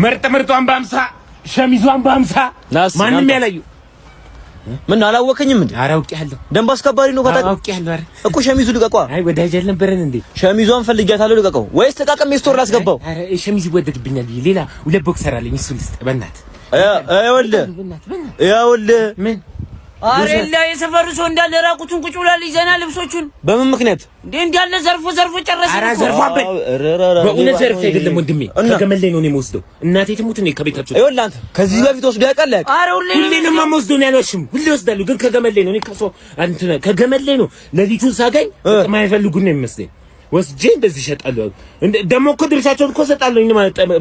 ምርጧን በ50 ሸሚዟን በ50 ማንም ያላዩ ምን አላወቀኝም እንዴ? ኧረ አውቄያለሁ። ደንብ አስከባሪ ነው ካታ አውቄያለሁ። ኧረ እኮ ሸሚዙ ልቀቀው። አይ ወዳጅ አልነበረን እንዴ? ሸሚዟን ፈልጊያታለሁ ልቀቀው። ወይስ ተቃቀም ስቶር ላስገባው? ኧረ ሸሚዝ ይወደድብኛል። ሌላ ሁለት ቦክሰር አለኝ እሱን ልስጥ በእናትህ። ይኸውልህ ምን አሬላ የሰፈሩ ሰው እንዳለ ራቁቱን ቁጭ ብሏል። ይዘና ልብሶቹን በምን ምክንያት እንዴ እንዳለ ዘርፎ ጨረሰ። ኧረ ዘርፏበት በእውነት ዘርፍ አይደለም ወንድሜ፣ ከገመድ ላይ ነው የምወስደው። እናቴ ትሙት ነው ከቤታቸው። ይኸውልህ አንተ ከዚህ በፊት ወስዶ ያውቃል? ኧረ ሁሌንም የምወስደው ነው ያልዋሽም። ሁሌ ወስዳለሁ፣ ግን ከገመድ ላይ ነው። እኔ ከሰው አንተ ከገመድ ላይ ነው ሌሊቱን ሳገኝ የማይፈልጉን ነው የሚመስለኝ። ወስጄ እንደዚህ እሸጣለሁ። ደግሞ እኮ ድርሻቸውን እኮ እሰጣለሁ።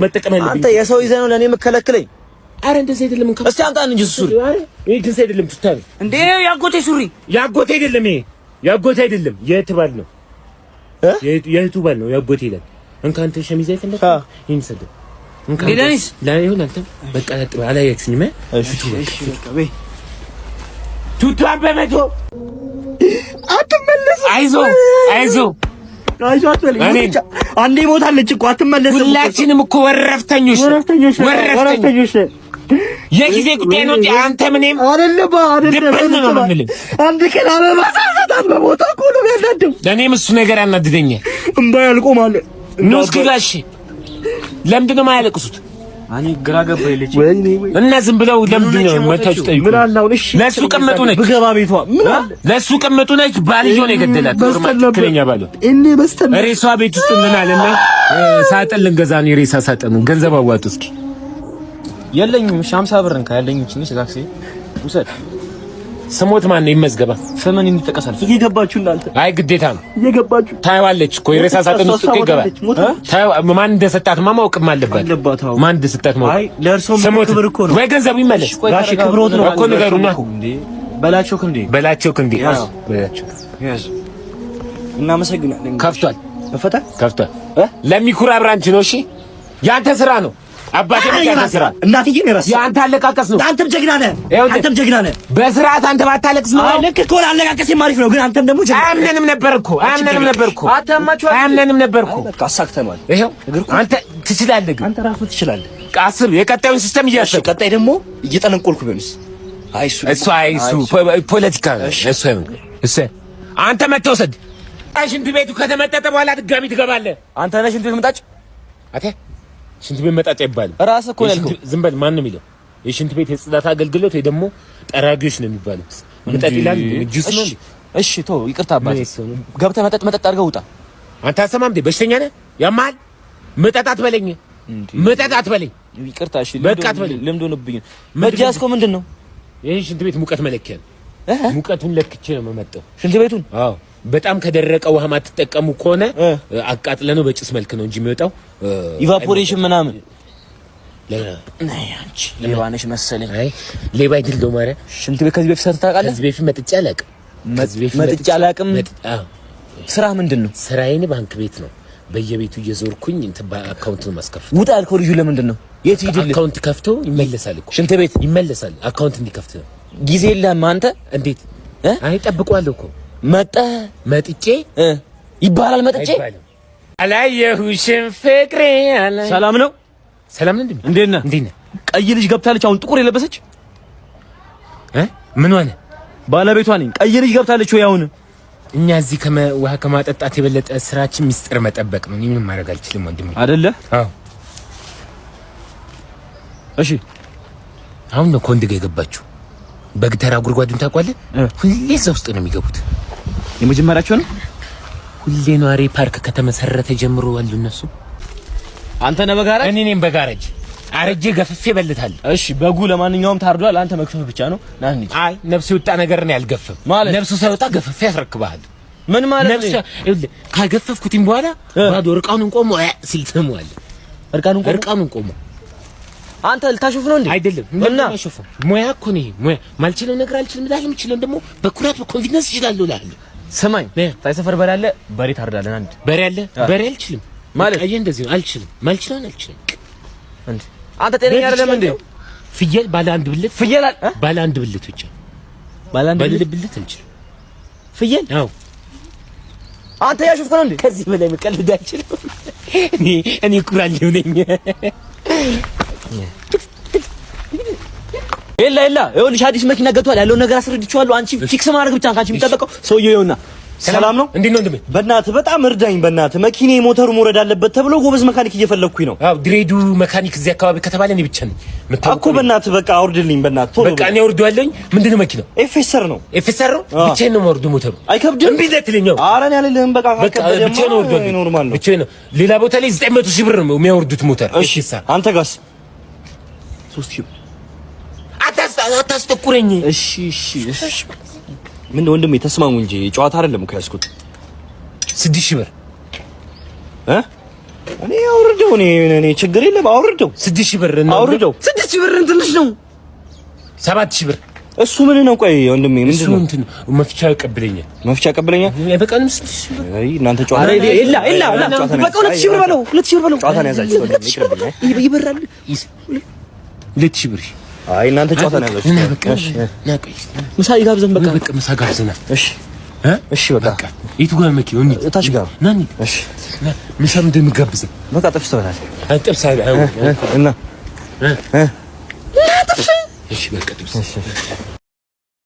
መጠቀም ያለብኝ አንተ የሰው ይዘህ ነው ለእኔ የምከለክለኝ? አረ እንደዚህ አይደለም። እስቲ አምጣን እንጂ ሱሪ። አረ ይሄ እንደዚህ አይደለም። ትታሪ እንዴ ያጎቴ ሱሪ ያጎቴ አይደለም። ይሄ ያጎቴ አይደለም። የእህት ባል ነው። የእህቱ ባል ነው። ያጎቴ ይላል። እንካንተ ሸሚዝ አይፈለክ ይሄን ሰደ እንካንተ ሌላንስ ላይ ይሁን አንተ በቃ አጥባ አላያችሁኝም? እሺ በቃ በይ ቱቱ አበመቶ አትመለስ። አይዞህ አትበለኝ። አንዴ ሞታለች እኮ አትመለስም። ሁላችንም እኮ ወረፍተኞች የጊዜ ጉዳይ ነው። አንተ ምንም አይደለም አንድ ቀን አበባ ሳሰጣት በቦታ እኮ ነው ያናደው። ለእኔም እሱ ነገር ያናድደኛል። እምባ ያልቆማል። ንስኪ ጋሺ ለምንድን ነው የማያለቅሱት? እኔ ግራ ገባኝ ልጅ እና ዝም ብለው ለምንድን ነው መታችሁ ጠይቁ። ምን አላው? እሺ ለሱ ቀመጡ ነች ብገባ ቤቷ ምን አለ? ለሱ ቀመጡ ነች። ባልየው ነው የገደላት። ትክክለኛ ባል እኔ በስተነ ሬሷ ቤት ውስጥ እንናልና ሳጥን ልንገዛ ነው። የሬሳ ሳጥን ገንዘብ አዋጡ እስኪ። የለኝም 50 ብር እንካ ያለኝ ትንሽ ታክሲ ውሰድ። ስሞት ማን ነው ይመዝገባ? ስምን እንድትጠቀሳል እየገባችሁ እናንተ። አይ ግዴታ ነው እየገባችሁ ታይዋለች እኮ የሬሳ ሳጥን ውስጥ ይገባ። ማን እንደሰጣት ማወቅም አለበት። ማን እንደሰጣት ማወቅ። አይ ለእርሶም ክብር እኮ ነው። ወይ ገንዘቡ ይመለስ። ጋሽ ክብሮት ነው እኮ ንገሩና። በላቸው ክንዴ ያዝ። እናመሰግናለን። ከፍቷል። በፈታ ከፍቷል። ለሚኩራ ብራንች ነው። እሺ ያንተ ስራ ነው። አባቴ ያንተ ስራ እናትዬ ነው ራስ ያንተ አለቃቀስ ነው። አንተም ጀግና ነህ። በስርዓት አንተ ባታለቅስ ነው። ልክ እኮ አለቃቀስ ማሪፍ ነው። ግን አንተም ደግሞ ጀግና አያምነንም ነበር እኮ አታማቸው። አያምነንም ነበር እኮ በቃ አሳክተናል። ይሄው አንተ ትችላለህ። ግን አንተ ራስህ ትችላለህ። አስብ የቀጣዩን ሲስተም እያሰብክ ቀጣይ ደግሞ እየጠነቆልኩ ቢሆንስ? እሱ ፖለቲካ እሱ አንተ መተውሰድ ሽንት ቤቱ ከተመጠጠ በኋላ ድጋሚ ትገባለህ። አንተ ነህ ሽንት ቤት መጣጭ አቴ ሽንት ቤት መጣጭ አይባልም። ራስህ እኮ ያልከው። ዝም በል። ማን ነው የሚለው? የሽንት ቤት የጽዳት አገልግሎት ወይ ደግሞ ጠራጊዎች ነው የሚባሉት። መጠጥ ይላል ጁስ ነው። እሺ ቶ ይቅርታ አባቴ፣ ገብተህ መጠጥ አድርገህ ውጣ። አንተ አሰማም እንዴ? በሽተኛ ነህ? ያማል። መጠጥ አትበለኝ። ይቅርታ። እሺ በቃ አትበለኝ። ልምድ ሆነብኝ። መጃስኮ ምንድን ነው? ይሄ ሽንት ቤት ሙቀት መለኪያ ነው። ሙቀቱን ለክቼ ነው የምመጣው ሽንት ቤቱን። አዎ በጣም ከደረቀ ውሃ ማትጠቀሙ ከሆነ አቃጥለነው በጭስ መልክ ነው እንጂ የሚወጣው ኢቫፖሬሽን ምናምን። አንቺ ሌባ ነሽ መሰለኝ። አይ ሌባ አይደለም። ማርያ ሽንት ቤት ከዚህ በፊት ሰርተህ ታውቃለህ? ከዚህ በፊት መጥቼ አላውቅም። አዎ ስራ ምንድን ነው? ስራዬን ባንክ ቤት ነው። በየቤቱ እየዞርኩኝ አካውንት ነው ማስከፍት። ውጣ ያልከው ልጁ ለምንድን ነው? የት ሂድልህ? አካውንት ከፍቶ ይመለሳል እኮ ሽንት ቤት ይመለሳል። አካውንት እንዲከፍት ነው። ጊዜ የለህም አንተ። እንዴት? አይ ጠብቀዋለሁ እኮ መጥቼ ይባላል። መጥቼ አላየሁሽም ፍቅሬ አለ። ሰላም ነው? ሰላም ነው። እንዴት ነህ? ቀይ ልጅ ገብታለች አሁን ጥቁር የለበሰች ምን ሆነ? ባለቤቷ ነኝ። ቀይ ልጅ ገብታለች ወይ አሁን? እኛ እዚህ ውሃ ከማጠጣት የበለጠ ስራችን ሚስጥር መጠበቅ ነው። ምንም ማድረግ አልችልም ወንድሜ። አይደለ? አዎ። እሺ አሁን ነው ኮንድ ጋር የገባችው። በግተራ ጉድጓዱን ታውቃለህ? ሁሌ እዛ ውስጥ ነው የሚገቡት። የመጀመሪያቸው ነው። ሁሌ ነዋሪ ፓርክ ከተመሰረተ ጀምሮ አሉ እነሱ። አንተ ነህ በጋራጅ? እኔ ነኝ በጋራጅ። አረጄ ገፍፌ በልታል። እሺ በጉ ለማንኛውም ታርዷል። አንተ መክፈፍ ብቻ ነው። ና እንሂድ። አይ ነፍስ ይወጣ ነገር ነው ያልገፈም ማለት ነፍሱ ሳይወጣ ገፍፌ ያስረክብሃል። ምን ማለት ነው? ነፍስ ካገፈፍኩትም በኋላ ባዶ እርቃኑን ቆሞ ሲል ትሰማዋለህ። እርቃኑን ቆሞ አንተ ልታሾፍ ነው እንዴ? አይደለም እና ሾፍ ሙያ እኮ ነው። ሙያ ማልችለው ነገር አልችልም። ላል የምችለው ደግሞ በኩራት በኮንፊደንስ እችላለሁ እላለሁ። ስማኝ ታይሰፈር በሬ አለ። በሬ ታርዳለን። አንድ በሬ አለ። በሬ አልችልም ማለት አይ እንደዚህ ነው። አልችልም ማልችለውን አልችልም። እንዴ አንተ ጤነኛ አይደለም እንዴ? ፍየል ባለ አንድ ብልት ፍየል ባለ አንድ ብልት ብቻ ባለ አንድ ብልት አልችልም። ፍየል አዎ። አንተ ያሾፍክ ነው እንዴ? ከዚህ በላይ መቀለድ አልችልም። እኔ ኩራሌው ነኝ። የላ ይኸውልሽ አዲስ መኪና ገብቷል ያለውን ነገር አስረድቼዋለሁ። አንቺ ፊክስ ማድረግ ብቻ ካንቺ የሚጠበቀው ሰውዬው ይኸውና። ሰላም ነው? እንዴት ነው ወንድሜ? በእናትህ በጣም እርዳኝ በእናትህ። መኪኔ ሞተሩ መውረድ አለበት ተብሎ ጎበዝ መካኒክ እየፈለኩኝ ነው። አዎ ድሬዱ መካኒክ እዚህ አካባቢ ከተባለ እኔ ብቻ ነኝ እኮ። በእናትህ በቃ አውርድልኝ በእናትህ ቶሎ። በቃ እኔ አውርደዋለሁኝ። ምንድን ነው መኪናው? ኤፍኤስአር ነው። ኤፍኤስአር ነው? ብቻዬን ነው የማወርደው ሞተሩ። አይከብድም? እምቢ ልትለኛው? ኧረ እኔ አልልህም። በቃ ብቻዬን አውርደዋለሁ። ኖርማል ነው። ብቻዬን ነው። ሌላ ቦታ ላይ 900 ሺህ ብር ነው የሚያወርዱት ሞተር። እሺ አንተ ጋርስ 3000 አታስጠቁረኝ። እሺ ምን ወንድሜ ተስማሙ እንጂ ጨዋታ አይደለም እኮ ያዝኩት። 6000 ብር እኔ አውርደው። እኔ ችግር የለም አውርደው። 6000 ብር ነው አውርደው። 6000 ብር ትንሽ ነው። 7000 ብር እሱ ምን ነው? ቆይ ወንድሜ ምንድን ነው? እንትን መፍቻ ያቀብለኛል። መፍቻ ያቀብለኛል። በቀንም 6000 ብር። አይ እናንተ ጨዋታ አረ የላ በቃ 2000 ብር በለው። 2000 ብር በለው። ጨዋታ ነው ያዛችሁት ወንድሜ። ይቅርብኝ። ይበራል 2000 ብር። አይ እናንተ ጨዋታ ነው ያዛችሁት። በቃ ቆይ ምሳ ይጋብዘን። በቃ ምሳ ጋብዘና። እሺ በቃ የቱ ጋር መኪናው? እንዴ እታች ጋር ናኒ። እሺ ምሳ ምንድን ነው የምጋብዘን? በቃ ጥብስ ትበላለህ። ጥብስ እና ጥብስ። እሺ በቃ ጥብስ